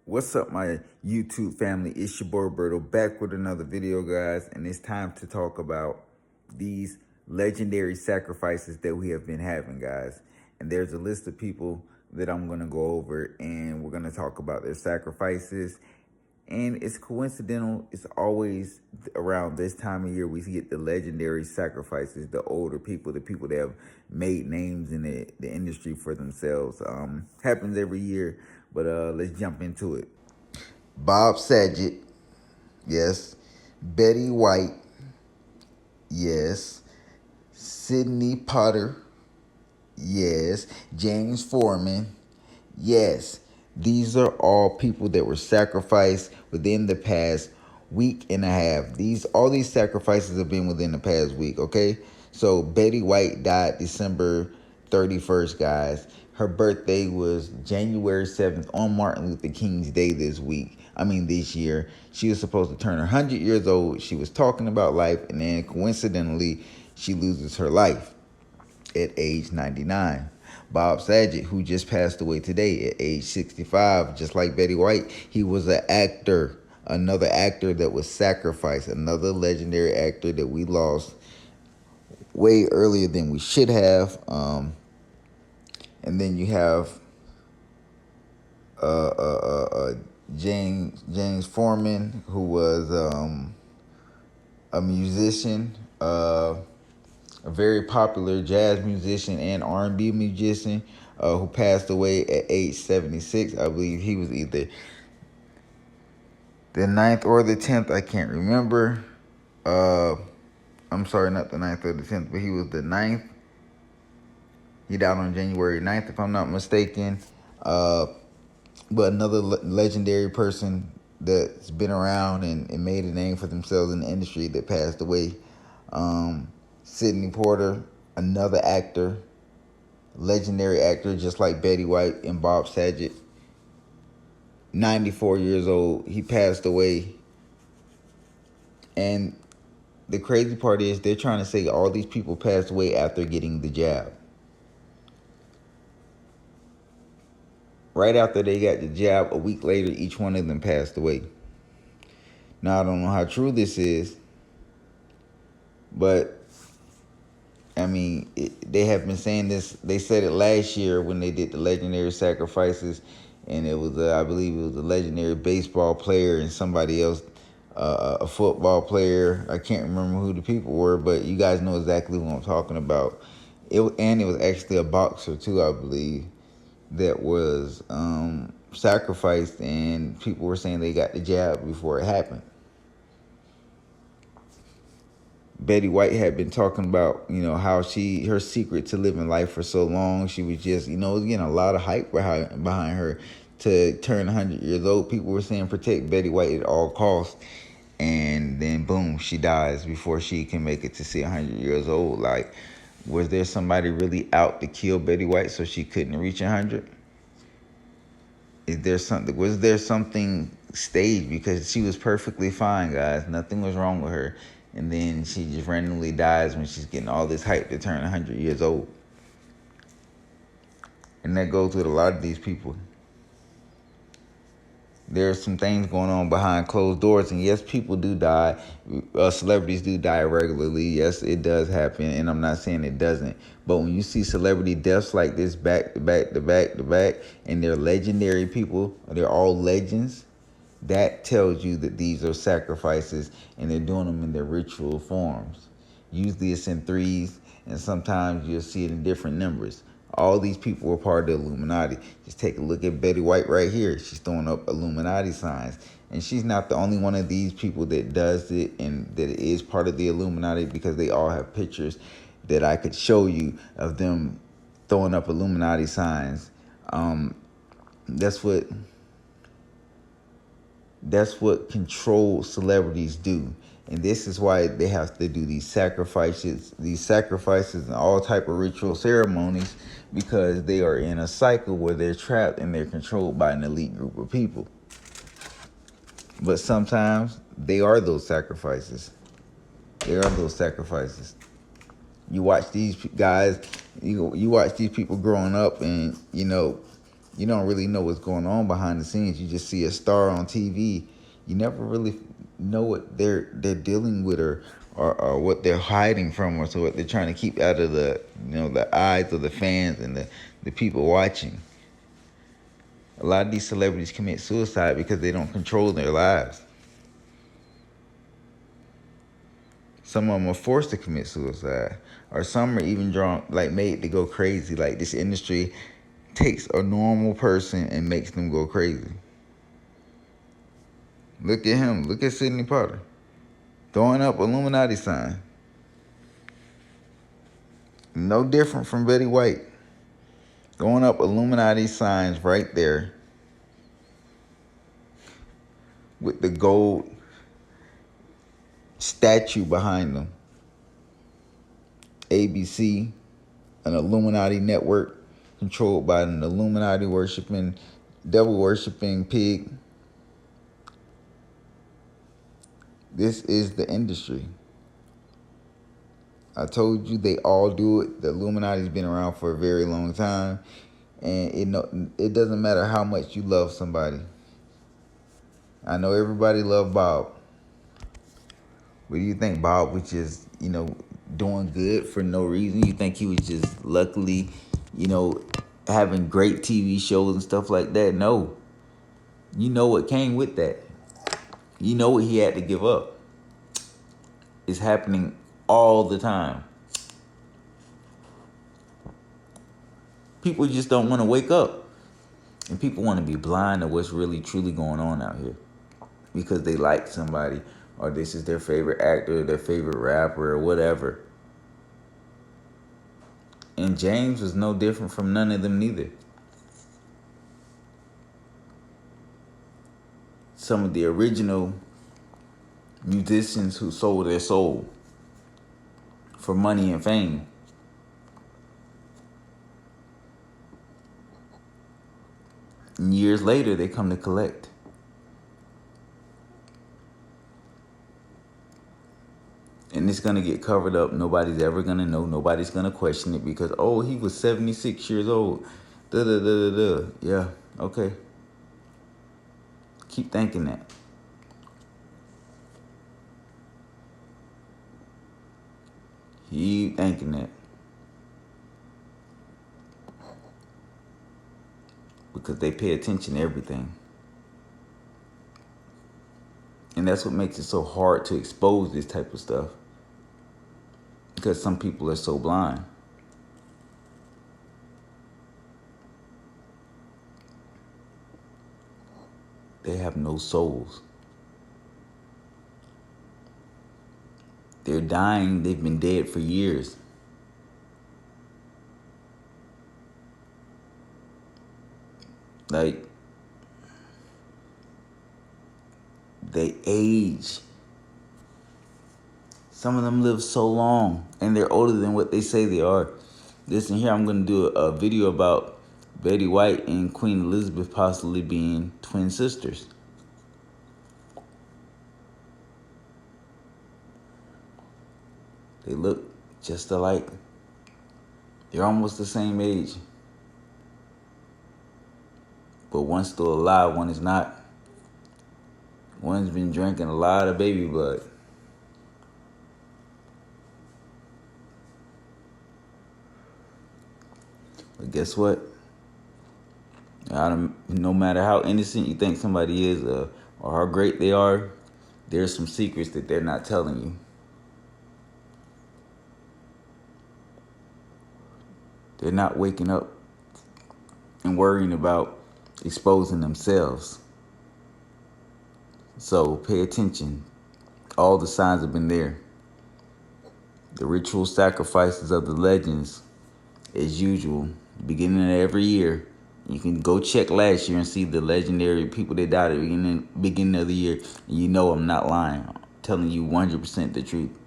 What's up, my YouTube family? It's your boy Berto back with another video, guys, and it's time to talk about these legendary sacrifices that we have been having, guys. And there's a list of people that I'm going to go over, and we're going to talk about their sacrifices. And it's coincidental, it's always around this time of year we get the legendary sacrifices, the older people, the people that have made names in the industry for themselves. Happens every year, but let's jump into it. Bob Saget, yes. Betty White, yes. Sidney Poitier, yes. James Forman, yes. These are all people that were sacrificed within the past week and a half. All these sacrifices have been within the past week, okay? So Betty White died December 31st, guys. Her birthday was January 7th on Martin Luther King's Day this year. She was supposed to turn 100 years old. She was talking about life, and then coincidentally, she loses her life at age 99. Bob Saget, who just passed away today at age 65, just like Betty White, he was an actor, another actor that was sacrificed, another legendary actor that we lost way earlier than we should have. And then you have James Forman, who was a musician, a very popular jazz musician and R&B musician, who passed away at age 76. I believe he was either the 9th or the 10th. I can't remember. I'm sorry, not the 9th or the 10th, but he was the 9th. He died on January 9th, if I'm not mistaken. But another legendary person that's been around and made a name for themselves in the industry that passed away. Sidney Poitier, another actor, legendary actor, just like Betty White and Bob Saget. 94 years old, he passed away. And the crazy part is they're trying to say all these people passed away after getting the jab. Right after they got the jab, a week later, each one of them passed away. Now, I don't know how true this is, but I mean, they have been saying this. They said it last year when they did the legendary sacrifices, and it was, I believe it was a legendary baseball player and somebody else, a football player. I can't remember who the people were, but you guys know exactly who I'm talking about. It was actually a boxer too, I believe, that was sacrificed, and people were saying they got the jab before it happened. Betty White had been talking about, how her secret to living life for so long. She was just, getting a lot of hype behind her to turn 100 years old. People were saying protect Betty White at all costs. And then boom, she dies before she can make it to see 100 years old. Like, was there somebody really out to kill Betty White so she couldn't reach 100? Was there something staged? Because she was perfectly fine, guys. Nothing was wrong with her. And then she just randomly dies when she's getting all this hype to turn 100 years old. And that goes with a lot of these people. There's some things going on behind closed doors. And yes, people do die. Celebrities do die regularly. Yes, it does happen. And I'm not saying it doesn't. But when you see celebrity deaths like this back to back to back to back, and they're legendary people, they're all legends, that tells you that these are sacrifices and they're doing them in their ritual forms. Usually it's in threes, and sometimes you'll see it in different numbers. All these people were part of the Illuminati. Just take a look at Betty White right here. She's throwing up Illuminati signs. And she's not the only one of these people that does it and that is part of the Illuminati, because they all have pictures that I could show you of them throwing up Illuminati signs. That's what controlled celebrities do. And this is why they have to do these sacrifices and all type of ritual ceremonies, because they are in a cycle where they're trapped and they're controlled by an elite group of people. But sometimes they are those sacrifices. You watch these guys, you watch these people growing up, and You don't really know what's going on behind the scenes. You just see a star on TV. You never really know what they're dealing with, or what they're hiding from, or so what they're trying to keep out of the the eyes of the fans and the people watching. A lot of these celebrities commit suicide because they don't control their lives. Some of them are forced to commit suicide, or some are even drawn, like made to go crazy. Like this industry takes a normal person and makes them go crazy. Look at him. Look at Sidney Poitier throwing up Illuminati sign. No different from Betty White. Throwing up Illuminati signs right there with the gold statue behind them. ABC, an Illuminati network controlled by an Illuminati worshiping, devil worshiping pig. This is the industry. I told you they all do it. The Illuminati's been around for a very long time, and it doesn't matter how much you love somebody. I know everybody loved Bob. What do you think Bob was just, doing good for no reason? You think he was just luckily, having great TV shows and stuff like that? No. You know what came with that. You know what he had to give up. It's happening all the time. People just don't want to wake up. And people want to be blind to what's really truly going on out here. Because they like somebody, or this is their favorite actor, their favorite rapper, or whatever. And James was no different from none of them neither. Some of the original musicians who sold their soul for money and fame. And years later, they come to collect. And it's going to get covered up. Nobody's ever going to know. Nobody's going to question it because, oh, he was 76 years old. Da-da-da-da-da. Yeah, okay. Keep thinking that. Keep thinking that. Because they pay attention to everything. And that's what makes it so hard to expose this type of stuff. Because some people are so blind. They have no souls. They're dying. They've been dead for years. Like, they age. Some of them live so long, and they're older than what they say they are. Listen here, I'm going to do a video about Betty White and Queen Elizabeth possibly being twin sisters. They look just alike. They're almost the same age. But one's still alive, one is not. One's been drinking a lot of baby blood. But guess what? No matter how innocent you think somebody is, or how great they are, there's some secrets that they're not telling you. They're not waking up and worrying about exposing themselves. So pay attention. All the signs have been there. The ritual sacrifices of the legends, as usual, beginning of every year. You can go check last year and see the legendary people that died at the beginning of the year. And you know I'm not lying. I'm telling you 100% the truth.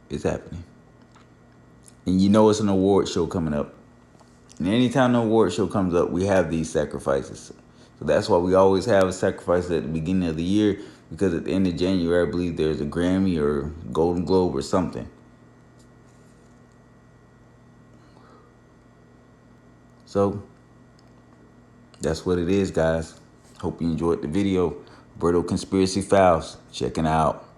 It's happening. And you know it's an award show coming up. And anytime an award show comes up, we have these sacrifices. So that's why we always have a sacrifice at the beginning of the year, because at the end of January, I believe there's a Grammy or Golden Globe or something. So that's what it is, guys. Hope you enjoyed the video. Berto Conspiracy Files. Checking out.